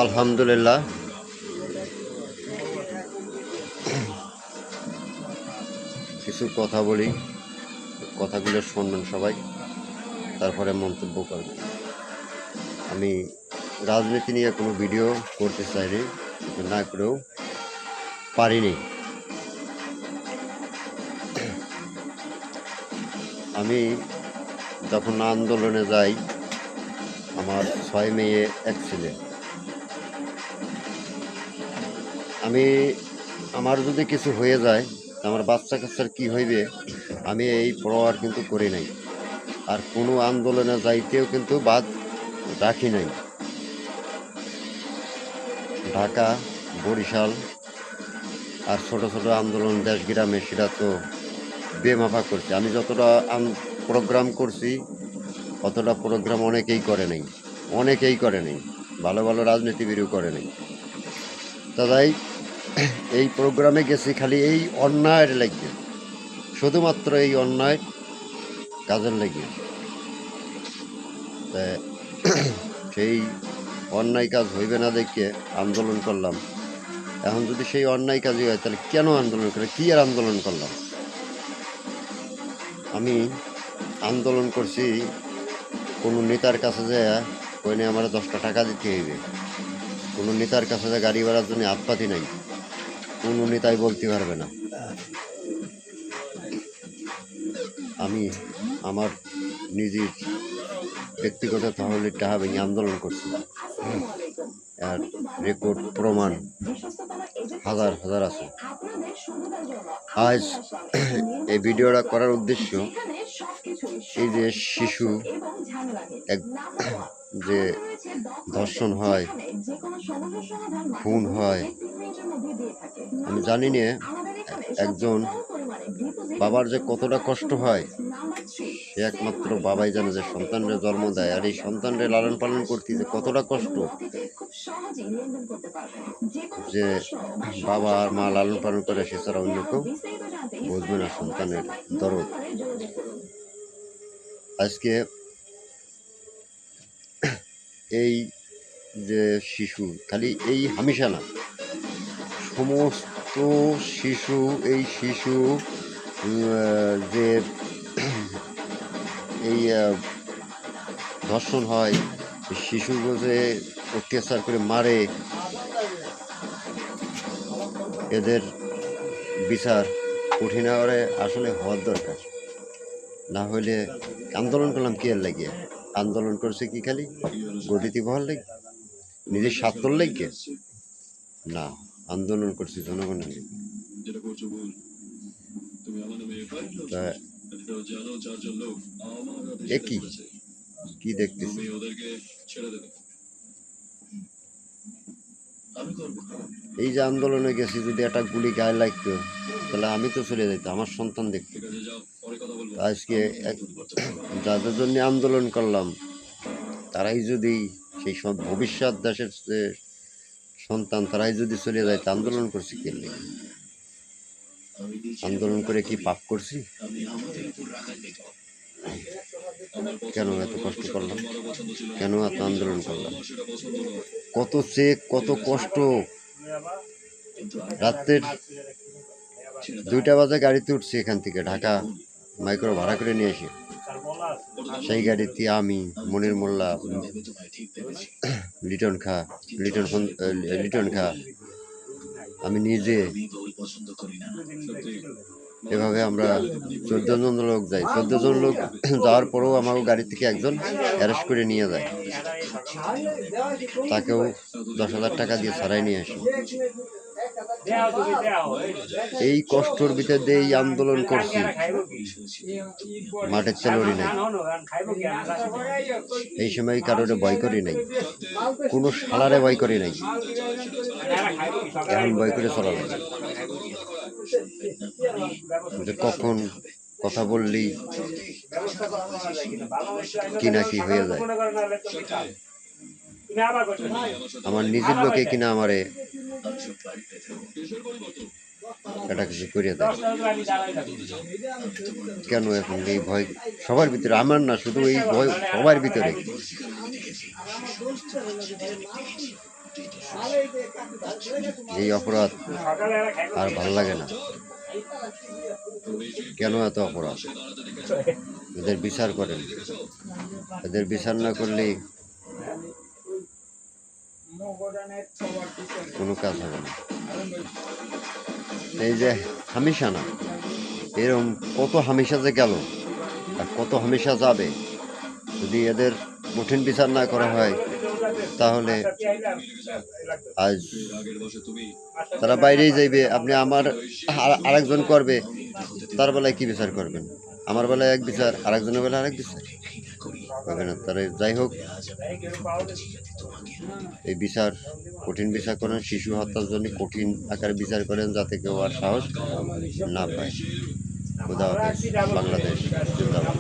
আলহামদুলিল্লাহ। কিছু কথা বলি, কথাগুলো শুনবেন সবাই, তারপরে মন্তব্য করবেন। আমি রাজনীতি নিয়ে কোনো ভিডিও করতে চাইনি, কিন্তু না করেও পারিনি। আমি যখন আন্দোলনে যাই, আমার 6 মেয়ে 1 ছেলে। আমার যদি কিছু হয়ে যায়, আমার বাচ্চা কাচ্চার কী হইবে আমি এই পরোয়ার কিন্তু করি নাই। আর কোনো আন্দোলনে যাইতেও কিন্তু বাদ রাখি নাই। ঢাকা, বরিশাল আর ছোট ছোট আন্দোলন দেশ গ্রামে সেটা তো বেমাফা করছে। আমি যতটা প্রোগ্রাম করছি অতটা প্রোগ্রাম অনেকেই করে নাই, ভালো ভালো রাজনীতিবিদও করে নাই। তাই এই প্রোগ্রামে গেছি খালি এই অন্যায়ের লাগে, শুধুমাত্র এই অন্যায় কাজের লাগে। সেই অন্যায় কাজ হইবে না দেখে আন্দোলন করলাম। এখন যদি সেই অন্যায় কাজই হয় তাহলে কেন আন্দোলন করে, কি আর আন্দোলন করলাম? আমি আন্দোলন করছি কোনো নেতার কাছে যে কইনে আমার 10টা টাকা দিতে হইবে, কোনো নেতার কাছে যে গাড়ি ভাড়ার জন্য হাতপাতি নাই, কোনো নেতাই বলতে পারবে না। আমি আমার নিজের ব্যক্তিগত তহবিলের টাকা ভেঙে আন্দোলন করছি। আর রেকর্ড প্রমাণ হাজার হাজার আছে। আজ এই ভিডিওটা করার উদ্দেশ্য, এই যে শিশু যে ধর্ষণ হয়, খুন হয়, আমি জানি না একজন বাবার যে কতটা কষ্ট হয় সে একমাত্র বাবাই জানে, যে সন্তানরে জন্ম দেয় আর এই সন্তানরে লালন পালন করতে যে কতটা কষ্ট, যে বাবা আর মা লালন পালন করে সে ছাড়া অন্য কেউ বুঝবে না সন্তানের দরদ। আজকে এই যে শিশু, খালি এই হামেশা না, সমস্ত শিশু, এই শিশু যে এই ধর্ষণ হয়, শিশুগুলো যে অত্যাচার করে মারে, এদের বিচার কঠিন হওয়ারে আসলে হওয়ার দরকার। না হলে আন্দোলন করলাম কি আর লাগিয়ে? আন্দোলন করছে কি খালি গদিতে বহার লাগে, নিজের স্বার্থর লাগে? না, আন্দোলন করছি জনগণের লাগে। কি দেখতেছি? এই যে আন্দোলনে গেছি, যদি একটা গুলি গায়ে লাগতো তাহলে আমি তো চলে যেতাম, আমার সন্তান দেখতে। আজকে যাদের জন্য আন্দোলন করলাম তারাই যদি, সেই সব ভবিষ্যৎ দেশের যে সন্তান, তারাই যদি চলে যায়, আন্দোলন করছি কে? আন্দোলন করে কি পাপ করছি? কেন এত কষ্ট করলাম? কেন এত আন্দোলন করলাম? কত চেক, কত কষ্ট। রাত্রের 2টা বাজে গাড়িতে উঠছি এখান থেকে, ঢাকা মাইক্রো ভাড়া করে নিয়ে এসে, সেই গাড়িতে আমি, মনির মোল্লা, লিটন খা, আমি নিজে, এভাবে আমরা 14 জন লোক যাই। 14 জন লোক যাওয়ার পরেও আমাকে গাড়ি থেকে একজন অ্যারেস্ট করে নিয়ে যায়, তাকেও 10,000 টাকা দিয়ে ছাড়াই নিয়ে আসি। এই কষ্টর ভিতর দিয়ে এই আন্দোলন করছি, মাঠের চালরি নাই, এই সময় কারোরে ভয় করি নাই, কোনো শালারে ভয় করি নাই। এখন ভয় করে চলা লাগে, যে কখন কথা বললি কি না কি হয়ে যায়। আমার নিজের লোকে কিনা আমারে এটা কিছু করিয়ে দেয়। কেন এখন এই ভয় সবার ভিতরে? আমার না, শুধু এই ভয় সবার ভিতরে। এই অপরাধ আর ভালো লাগে না। কেন এত অপরাধ? এদের বিচার করেন। এদের বিচার না করলে কোনো কাজ হবে না। এই যে হামিশানা, এরকম কত হামেশা যে গেল আর কত হামেশা যাবে, যদি এদের কঠিন বিচার না করা হয় তাহলে আজ তারা বাইরেই যাইবে। আপনি আমার আরেকজন করবে, তার বেলায় কি বিচার করবেন? আমার বেলায় এক বিচার, আরেকজনের বেলায় আরেক বিচার হবে না। তারা যাই হোক, এই বিচার কঠিন বিচার করেন। শিশু হত্যার জন্য কঠিন আকারে বিচার করেন, যাতে কেউ আর সাহস না পায়। খোদা হাফেজ। বাংলাদেশ জিন্দাবাদ।